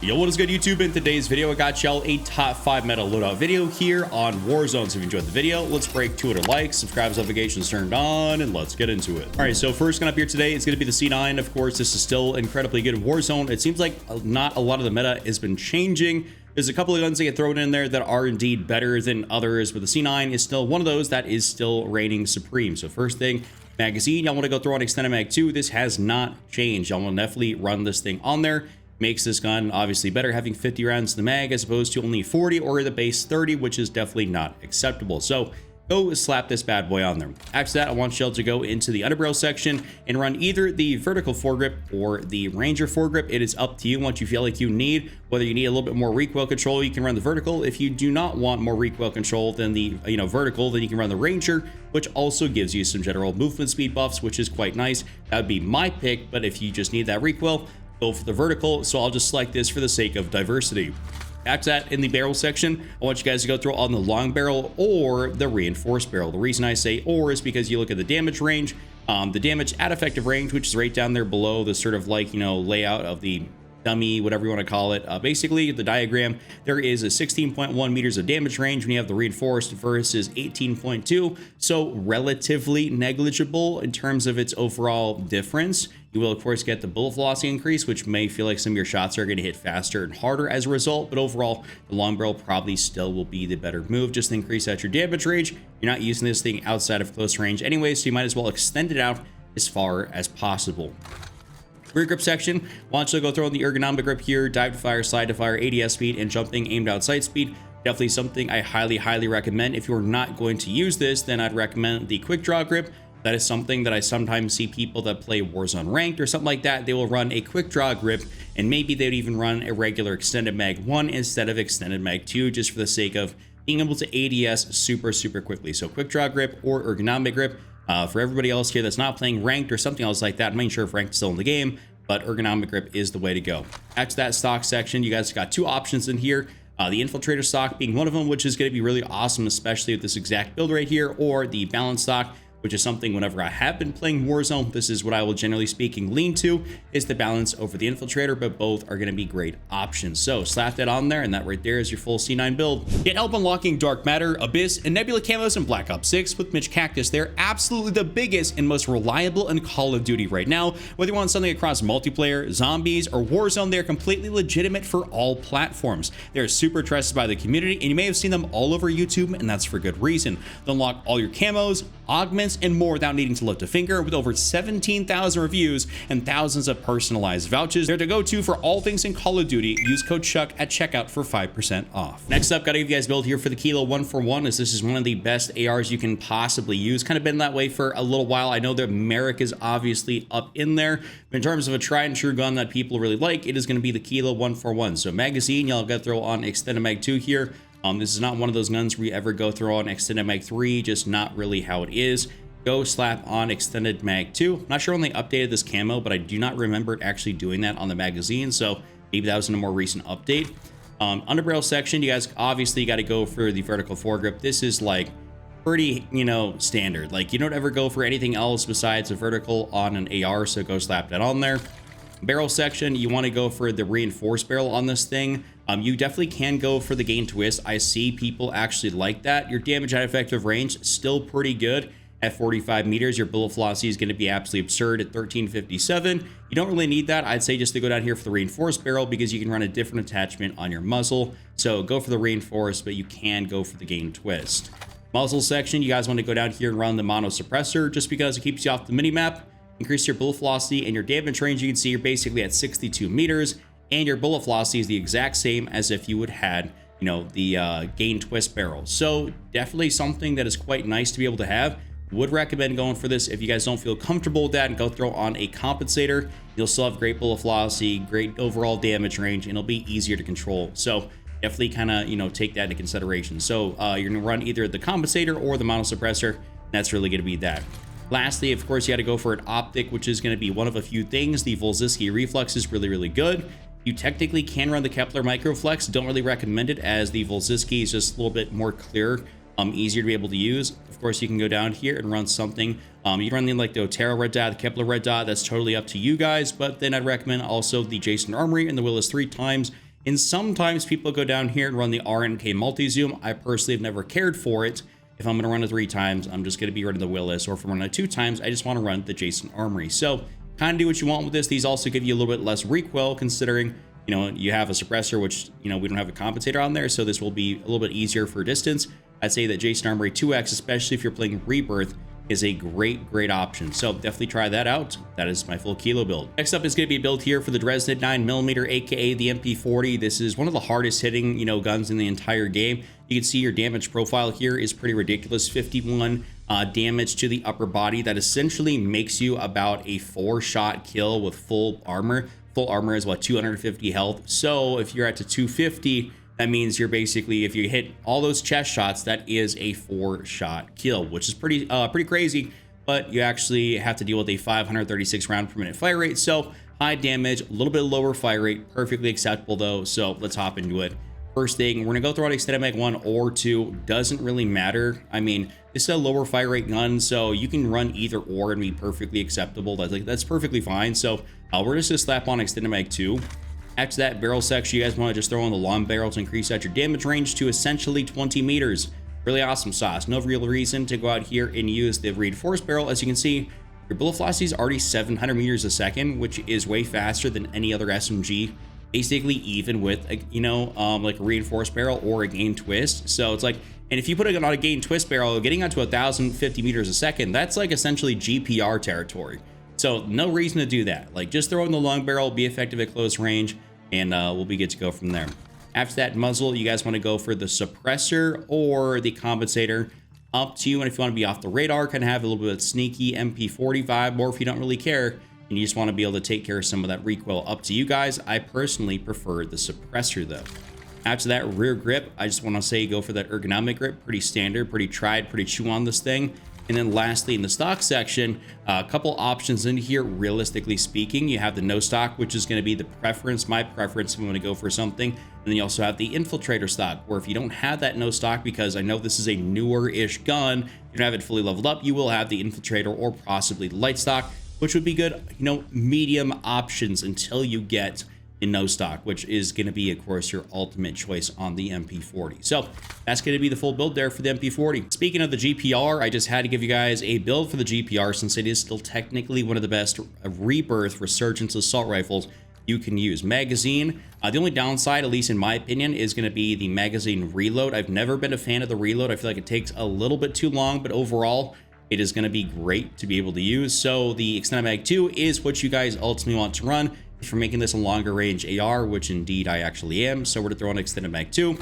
Yo, what is good, YouTube? In today's video, I got y'all a top 5 meta loadout video here on Warzone. So if you enjoyed the video, let's break 200 likes, subscribe, notifications turned on, and let's get into it. All right, so first gun up here today is going to be the C9. Of course, this is still incredibly good in Warzone. It seems like not a lot of the meta has been changing. There's a couple of guns that get thrown in there that are indeed better than others, but the C9 is still one of those that is still reigning supreme. So first thing, magazine, y'all want to go throw on extended mag 2. This has not changed. Y'all will definitely run this thing on there. Makes this gun obviously better having 50 rounds in the mag as opposed to only 40 or the base 30, which is definitely not acceptable. So go slap this bad boy on there. After that, I want y'all to go into the underbarrel section and run either the vertical foregrip or the ranger foregrip. It is up to you what you feel like you need. Whether you need a little bit more recoil control, you can run the vertical. If you do not want more recoil control than the vertical, then you can run the ranger, which also gives you some general movement speed buffs, which is quite nice. That would be my pick, but if you just need that recoil, go for the vertical. So I'll just select this for the sake of diversity. After that, in the barrel section, I want you guys to go through on the long barrel or the reinforced barrel. The reason I say or is because you look at the damage range, the damage at effective range, which is right down there below the sort of like, layout of the dummy, whatever you want to call it. Basically, the diagram, there is a 16.1 meters of damage range when you have the reinforced versus 18.2. So relatively negligible in terms of its overall difference. You will, of course, get the bullet velocity increase, which may feel like some of your shots are going to hit faster and harder as a result. But overall, the long barrel probably still will be the better move. Just increase out your damage range. You're not using this thing outside of close range anyway, so you might as well extend it out as far as possible. Rear grip section, want you to go throw in the ergonomic grip here, dive to fire, slide to fire, ADS speed, and jumping aimed out sight speed. Definitely something I highly recommend. If you're not going to use this, then I'd recommend the quick draw grip. That is something that I sometimes see people that play Warzone ranked or something like that. They will run a quick draw grip, and maybe they'd even run a regular extended mag 1 instead of extended mag 2, just for the sake of being able to ADS super quickly. So quick draw grip or ergonomic grip. For everybody else here that's not playing ranked or something else like that, I'm not sure if ranked is still in the game, but ergonomic grip is the way to go. After that stock section, you guys got two options in here. The infiltrator stock being one of them, which is going to be really awesome, especially with this exact build right here, or the balance stock, which is something whenever I have been playing Warzone, this is what I will generally speaking lean to, is the balance over the infiltrator, but both are going to be great options. So slap that on there, and that right there is your full C9 build. Get help unlocking Dark Matter, Abyss, and Nebula camos in Black Ops 6 with Mitch Cactus. They're absolutely the biggest and most reliable in Call of Duty right now. Whether you want something across multiplayer, zombies, or Warzone, they're completely legitimate for all platforms. They're super trusted by the community, and you may have seen them all over YouTube, and that's for good reason. They'll unlock all your camos, augments, and more without needing to lift a finger. With over 17,000 reviews and thousands of personalized vouchers, they're the go-to for all things in Call of Duty. Use code Chuck at checkout for 5% off. Next up, gotta give you guys a build here for the Kilo 141, as this is one of the best ARs you can possibly use. Kind of been that way for a little while. I know the Merrick is obviously up in there, but in terms of a tried and true gun that people really like, it is going to be the Kilo 141. So magazine, y'all gotta throw on extended mag 2 here. This is not one of those guns where you ever go throw on extended mag 3, just not really how it is. Go slap on extended mag 2. Not sure when they updated this camo, but I do not remember it actually doing that on the magazine, so maybe that was in a more recent update. Underbarrel section, you guys obviously got to go for the vertical foregrip. This is like pretty, standard. Like, you don't ever go for anything else besides a vertical on an AR, so go slap that on there. Barrel section, you want to go for the reinforced barrel on this thing. You definitely can go for the gain twist. I see people actually like that. Your damage at effective range still pretty good. At 45 meters, your bullet velocity is going to be absolutely absurd at 1357. You don't really need that. I'd say just to go down here for the reinforced barrel, because you can run a different attachment on your muzzle. So go for the reinforced, but you can go for the gain twist. Muzzle section, you guys want to go down here and run the mono suppressor, just because it keeps you off the minimap. Increase your bullet velocity and your damage range. You can see you're basically at 62 meters, and your bullet velocity is the exact same as if you would had the gain twist barrel. So definitely something that is quite nice to be able to have. Would recommend going for this if you guys don't feel comfortable with that, and go throw on a compensator. You'll still have great bullet velocity, great overall damage range, and it'll be easier to control. So definitely kind of take that into consideration. So you're gonna run either the compensator or the mono suppressor. That's really gonna be that. Lastly, of course, you got to go for an optic, which is going to be one of a few things. The Volziski reflex is really good. You technically can run the Kepler microflex. Don't really recommend it, as the Volziski is just a little bit more clear, easier to be able to use. Of course, you can go down here and run something. You run the Otero red dot, the Kepler red dot. That's totally up to you guys. But then I'd recommend also the Jason Armory and the Willis 3 times. And sometimes people go down here and run the RNK multi-zoom. I personally have never cared for it. If I'm going to run it 3 times, I'm just going to be running the Willis, or if I'm running it 2 times, I just want to run the Jason Armory. So kind of do what you want with this. These also give you a little bit less recoil, considering, you know, you have a suppressor, which, you know, we don't have a compensator on there, so this will be a little bit easier for distance. I'd say that Jason Armory 2X, especially if you're playing Rebirth, is a great option. So definitely try that out. That is my full kilo build. Next up is going to be a build here for the Dresden 9mm, aka the MP40. This is one of the hardest hitting, you know, guns in the entire game. You can see your damage profile here is pretty ridiculous. 51 damage to the upper body. That essentially makes you about a 4-shot kill with full armor. Full armor is what, 250 health. So if you're at to 250, that means you're basically, if you hit all those chest shots, that is a 4-shot kill, which is pretty crazy. But you actually have to deal with a 536 round per minute fire rate. So high damage, a little bit lower fire rate, perfectly acceptable though. So let's hop into it. First thing, we're gonna go through an extended mag 1 or 2. Doesn't really matter. I mean, this is a lower fire rate gun, so you can run either or and be perfectly acceptable. That's perfectly fine. So we're just gonna slap on extended mag 2. After that barrel section, you guys want to just throw in the long barrel to increase out your damage range to essentially 20 meters. Really awesome sauce. No real reason to go out here and use the reinforced barrel. As you can see, your bullet velocity is already 700 meters a second, which is way faster than any other SMG. Basically, even with a, you know, like a reinforced barrel or a gain twist. So it's like, and if you put it on a gain twist barrel, getting out to 1,050 meters a second, that's like essentially GPR territory. So no reason to do that. Like, just throw in the long barrel, be effective at close range, and we'll be good to go from there. After that muzzle, you guys want to go for the suppressor or the compensator. Up to you. And if you want to be off the radar, kind of have a little bit of sneaky MP40 vibe, or if you don't really care and you just want to be able to take care of some of that recoil, up to you guys. I personally prefer the suppressor though. After that, rear grip, I just want to say go for that ergonomic grip. Pretty standard, pretty tried, pretty chew on this thing. And then lastly, in the stock section, a couple options in here. Realistically speaking, you have the no stock, which is going to be the preference, my preference if I'm going to go for something. And then you also have the infiltrator stock, where if you don't have that no stock, because I know this is a newer-ish gun, you don't have it fully leveled up, you will have the infiltrator or possibly the light stock, which would be good, you know, medium options until you get in no stock, which is going to be, of course, your ultimate choice on the MP40. So that's going to be the full build there for the MP40. Speaking of the GPR, I just had to give you guys a build for the GPR, since it is still technically one of the best Rebirth Resurgence assault rifles you can use. Magazine, the only downside, at least in my opinion, is going to be the magazine reload. I've never been a fan of the reload. I feel like it takes a little bit too long, but overall, it is going to be great to be able to use. So the extended mag 2 is what you guys ultimately want to run if you're making this a longer range AR, which indeed I actually am. So we're going to throw on extended mag 2.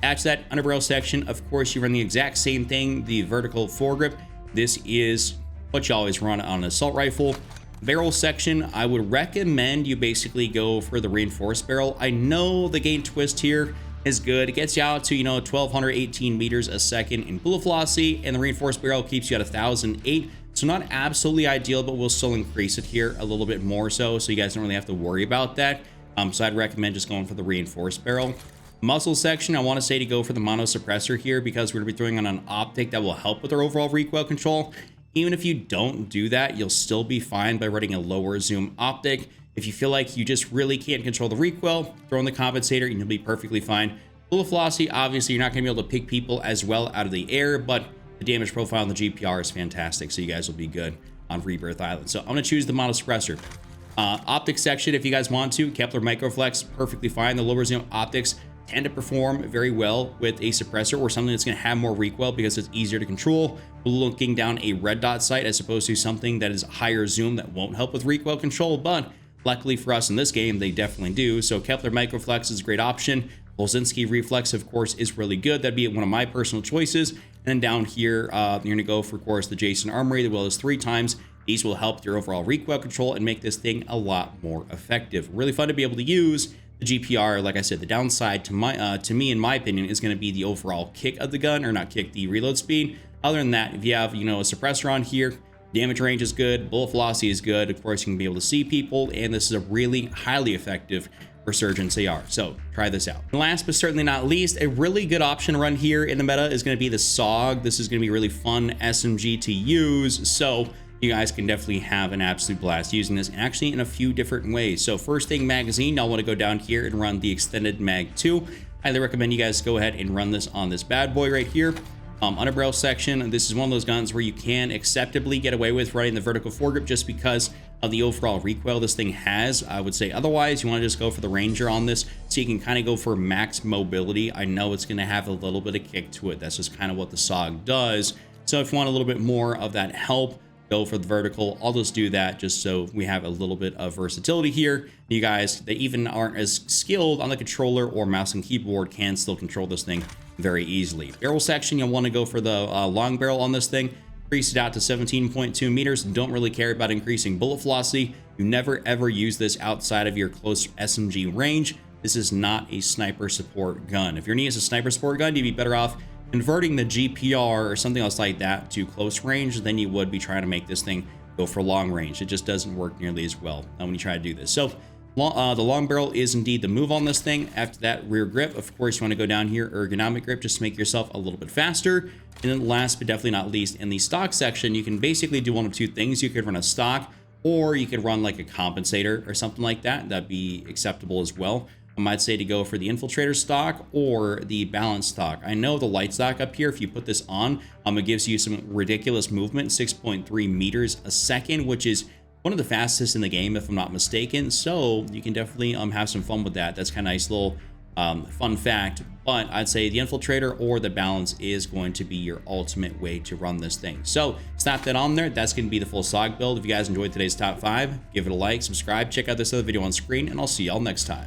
After that, underbarrel section, of course, you run the exact same thing, the vertical foregrip. This is what you always run on an assault rifle. Barrel section, I would recommend you basically go for the reinforced barrel. I know the gain twist here is good. It gets you out to, you know, 1,218 meters a second in bullet velocity, and the reinforced barrel keeps you at 1,008. So not absolutely ideal, but we'll still increase it here a little bit more so you guys don't really have to worry about that. So I'd recommend just going for the reinforced barrel. Muzzle section, I want to say to go for the mono suppressor here, because we're going to be throwing on an optic that will help with our overall recoil control. Even if you don't do that, you'll still be fine by running a lower zoom optic. If you feel like you just really can't control the recoil, throw in the compensator and you'll be perfectly fine. Bullet velocity, obviously you're not going to be able to pick people as well out of the air, but the damage profile on the GPR is fantastic, so you guys will be good on Rebirth Island. So I'm going to choose the mono suppressor. Optics section, if you guys want to, Kepler Microflex, perfectly fine. The lower zoom optics tend to perform very well with a suppressor or something that's going to have more recoil because it's easier to control. We're looking down a red dot sight as opposed to something that is higher zoom that won't help with recoil control, but luckily for us in this game, they definitely do. So Kepler Microflex is a great option. Bolzinski Reflex, of course, is really good. That'd be one of my personal choices. And then down here, you're going to go for, of course, the Jason Armory, as well as 3 times. These will help your overall recoil control and make this thing a lot more effective. Really fun to be able to use. The GPR, like I said, the downside to me, in my opinion, is going to be the overall kick of the gun, or not kick, the reload speed. Other than that, if you have, you know, a suppressor on here, damage range is good, bullet velocity is good. Of course, you can be able to see people, and this is a really highly effective Resurgence AR. So try this out. And last but certainly not least, a really good option to run here in the meta is going to be the SOG. This is going to be a really fun SMG to use. So you guys can definitely have an absolute blast using this, actually in a few different ways. So first thing, magazine, y'all want to go down here and run the extended mag 2. Highly recommend you guys go ahead and run this on this bad boy right here. Underbarrel section, this is one of those guns where you can acceptably get away with running the vertical foregrip just because of the overall recoil this thing has. I would say otherwise you want to just go for the Ranger on this so you can kind of go for max mobility. I know it's going to have a little bit of kick to it. That's just kind of what the SOG does. So if you want a little bit more of that help, go for the vertical. I'll just do that just so we have a little bit of versatility here. You guys that even aren't as skilled on the controller or mouse and keyboard can still control this thing very easily. Barrel section, you'll want to go for the long barrel on this thing. Increase it out to 17.2 meters. Don't really care about increasing bullet velocity. You never ever use this outside of your close SMG range. This is not a sniper support gun. If you're needing a sniper support gun, you'd be better off converting the GPR or something else like that to close range than you would be trying to make this thing go for long range. It just doesn't work nearly as well when you try to do this. So the long barrel is indeed the move on this thing. After that, rear grip, of course, you want to go down here, ergonomic grip, just to make yourself a little bit faster. And then last but definitely not least, in the stock section, you can basically do one of two things. You could run a stock, or you could run like a compensator or something like that. That'd be acceptable as well. I might say to go for the infiltrator stock or the balance stock. I know the light stock up here, if you put this on, it gives you some ridiculous movement, 6.3 meters a second, which is one of the fastest in the game, if I'm not mistaken. So you can definitely have some fun with that. That's kind of nice little fun fact. But I'd say the infiltrator or the balance is going to be your ultimate way to run this thing. So slap that on there. That's going to be the full SOG build. If you guys enjoyed today's top 5, give it a like, subscribe, check out this other video on screen, and I'll see y'all next time.